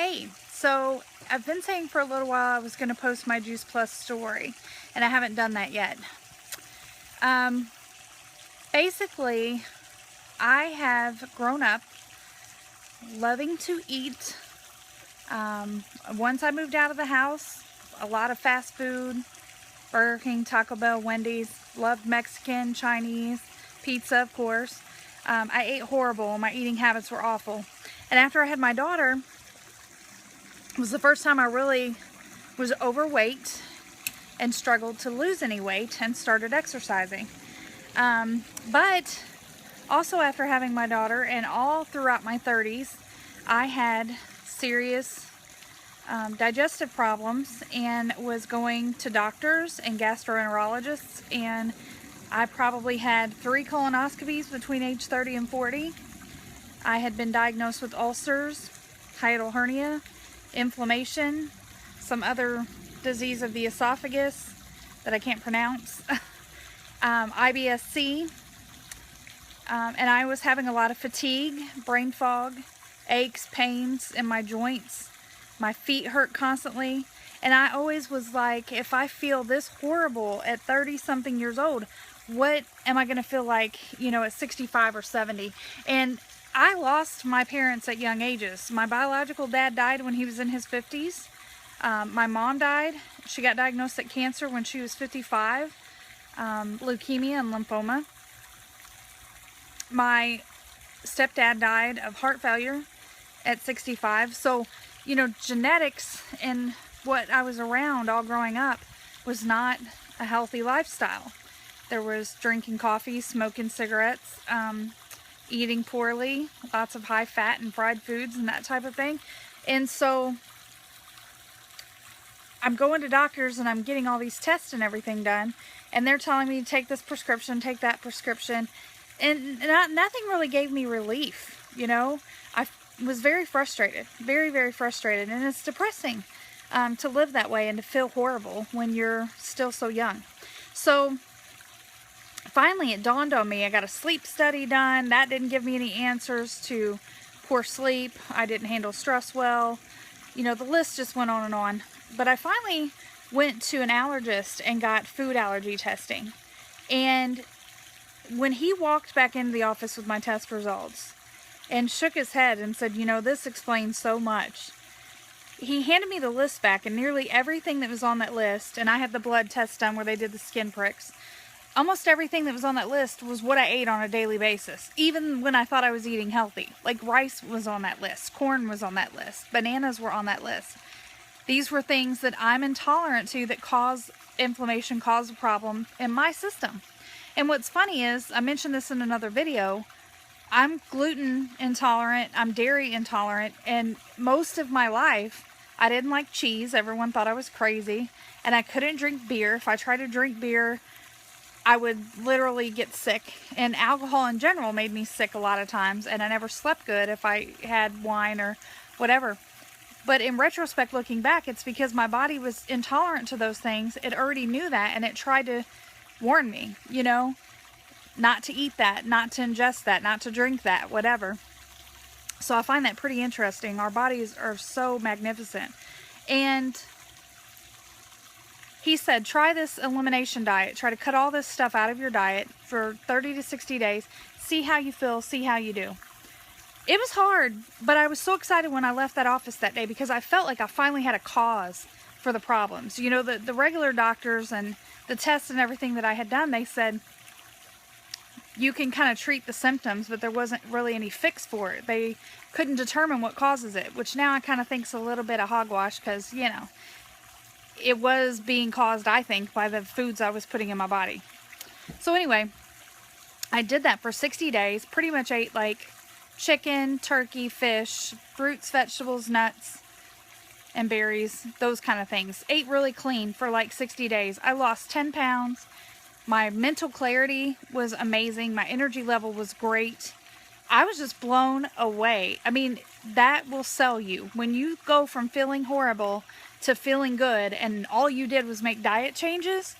Hey, so I've been saying for a little while I was going to post my Juice Plus story, and I haven't done that yet. Um, Basically, I have grown up loving to eat. Once I moved out of the house, a lot of fast food, Burger King, Taco Bell, Wendy's, loved Mexican, Chinese, pizza, of course. I ate horrible. My eating habits were awful. And after I had my daughter, it was the first time I really was overweight and struggled to lose any weight and started exercising. But also after having my daughter and all throughout my 30s, I had serious digestive problems and was going to doctors and gastroenterologists, and I probably had 3 colonoscopies between age 30 and 40. I had been diagnosed with ulcers, hiatal hernia, inflammation, some other disease of the esophagus that I can't pronounce, IBS-C, and I was having a lot of fatigue, brain fog, aches, pains in my joints. My feet hurt constantly, and I always was like, if I feel this horrible at 30-something years old, what am I going to feel like, at 65 or 70? And I lost my parents at young ages. My biological dad died when he was in his 50s. My mom died. She got diagnosed with cancer when she was 55, leukemia and lymphoma. My stepdad died of heart failure at 65. So, genetics and what I was around all growing up was not a healthy lifestyle. There was drinking coffee, smoking cigarettes, eating poorly, lots of high fat and fried foods and that type of thing. And so I'm going to doctors and I'm getting all these tests and everything done, and they're telling me to take this prescription, take that prescription, and nothing really gave me relief. I was very frustrated, very, very frustrated, and it's depressing to live that way and to feel horrible when you're still so young. So finally it dawned on me. I got a sleep study done. That didn't give me any answers to poor sleep. I didn't handle stress well. The list just went on and on. But I finally went to an allergist and got food allergy testing. And when he walked back into the office with my test results and shook his head and said, this explains so much, he handed me the list back, and nearly everything that was on that list, and I had the blood test done where they did the skin pricks, almost everything that was on that list was what I ate on a daily basis, even when I thought I was eating healthy. Like rice was on that list, corn was on that list, bananas were on that list. These were things that I'm intolerant to that cause inflammation, cause a problem in my system. And what's funny is, I mentioned this in another video, I'm gluten intolerant, I'm dairy intolerant, and most of my life I didn't like cheese. Everyone thought I was crazy, and I couldn't drink beer. If I tried to drink beer, I would literally get sick, and alcohol in general made me sick a lot of times, and I never slept good if I had wine or whatever. But in retrospect, looking back, it's because my body was intolerant to those things. It already knew that, and it tried to warn me, not to eat that, not to ingest that, not to drink that, whatever. So I find that pretty interesting. Our bodies are so magnificent. And he said, try this elimination diet. Try to cut all this stuff out of your diet for 30 to 60 days. See how you feel, see how you do. It was hard, but I was so excited when I left that office that day because I felt like I finally had a cause for the problems. The regular doctors and the tests and everything that I had done, they said you can kind of treat the symptoms, but there wasn't really any fix for it. They couldn't determine what causes it, which now I kind of think is a little bit of hogwash because, it was being caused, I think, by the foods I was putting in my body. So anyway, I did that for 60 days, pretty much ate like chicken, turkey, fish, fruits, vegetables, nuts, and berries, those kind of things. Ate really clean for like 60 days. I lost 10 pounds. My mental clarity was amazing. My energy level was great. I was just blown away. I mean, that will sell you. When you go from feeling horrible to feeling good and all you did was make diet changes,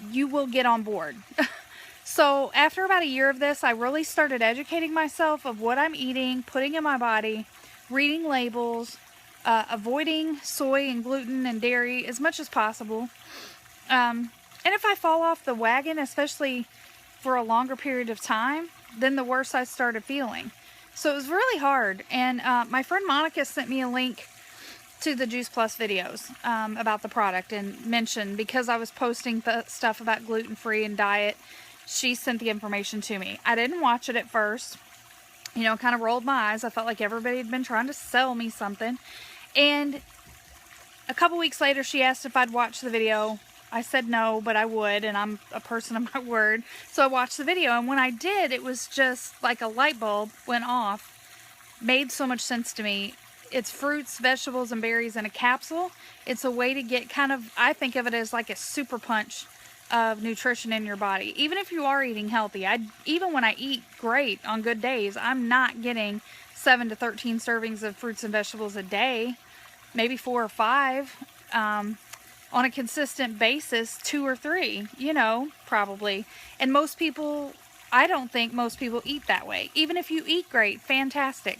you will get on board. So after about a year of this, I really started educating myself of what I'm eating, putting in my body, reading labels, avoiding soy and gluten and dairy as much as possible. And if I fall off the wagon, especially for a longer period of time, then the worse I started feeling. So it was really hard. And my friend Monica sent me a link to the Juice Plus videos about the product, and mentioned, because I was posting the stuff about gluten-free and diet, she sent the information to me. I didn't watch it at first, you know, kind of rolled my eyes. I felt like everybody had been trying to sell me something. And a couple weeks later, she asked if I'd watch the video. I said no, but I would, and I'm a person of my word. So I watched the video, and when I did, it was just like a light bulb went off. Made so much sense to me. It's fruits, vegetables, and berries in a capsule. It's a way to get kind of, I think of it as like a super punch of nutrition in your body. Even if you are eating healthy, even when I eat great on good days, I'm not getting 7 to 13 servings of fruits and vegetables a day, maybe 4 or 5. On a consistent basis, 2 or 3, you know, probably. And most people, I don't think most people eat that way. Even if you eat great, fantastic.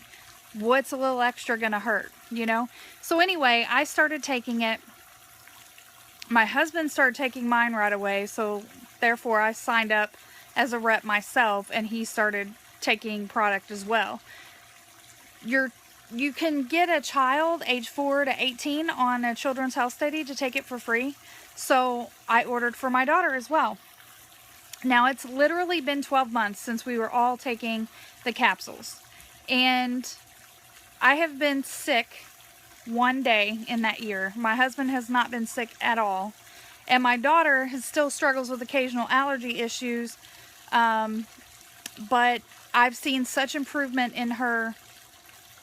What's a little extra gonna hurt, you know? So anyway, I started taking it. My husband started taking mine right away, so therefore I signed up as a rep myself, and he started taking product as well. You can get a child age 4 to 18 on a Children's Health Study to take it for free. So I ordered for my daughter as well. Now it's literally been 12 months since we were all taking the capsules. And I have been sick one day in that year. My husband has not been sick at all. And my daughter still struggles with occasional allergy issues. But I've seen such improvement in her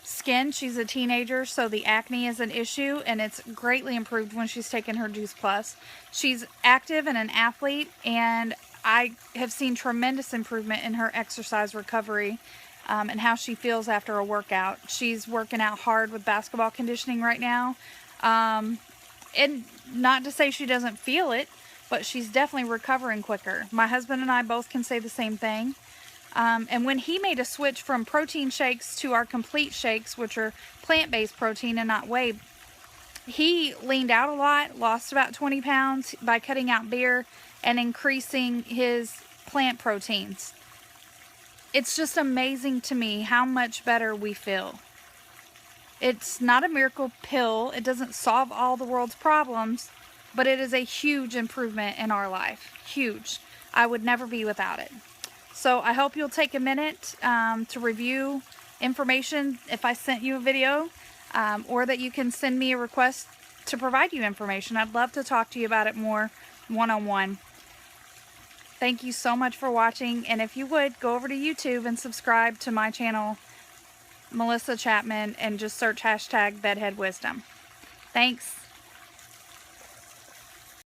skin. She's a teenager, so the acne is an issue, and it's greatly improved when she's taken her Juice Plus. She's active and an athlete, and I have seen tremendous improvement in her exercise recovery and how she feels after a workout. She's working out hard with basketball conditioning right now. And not to say she doesn't feel it, but she's definitely recovering quicker. My husband and I both can say the same thing. And when he made a switch from protein shakes to our complete shakes, which are plant-based protein and not whey, he leaned out a lot, lost about 20 pounds by cutting out beer and increasing his plant proteins. It's just amazing to me how much better we feel. It's not a miracle pill. It doesn't solve all the world's problems, but it is a huge improvement in our life. Huge. I would never be without it. So I hope you'll take a minute to review information if I sent you a video, or that you can send me a request to provide you information. I'd love to talk to you about it more one-on-one. Thank you so much for watching, and if you would, go over to YouTube and subscribe to my channel, Melissa Chapman, and just search #BedheadWisdom. Thanks.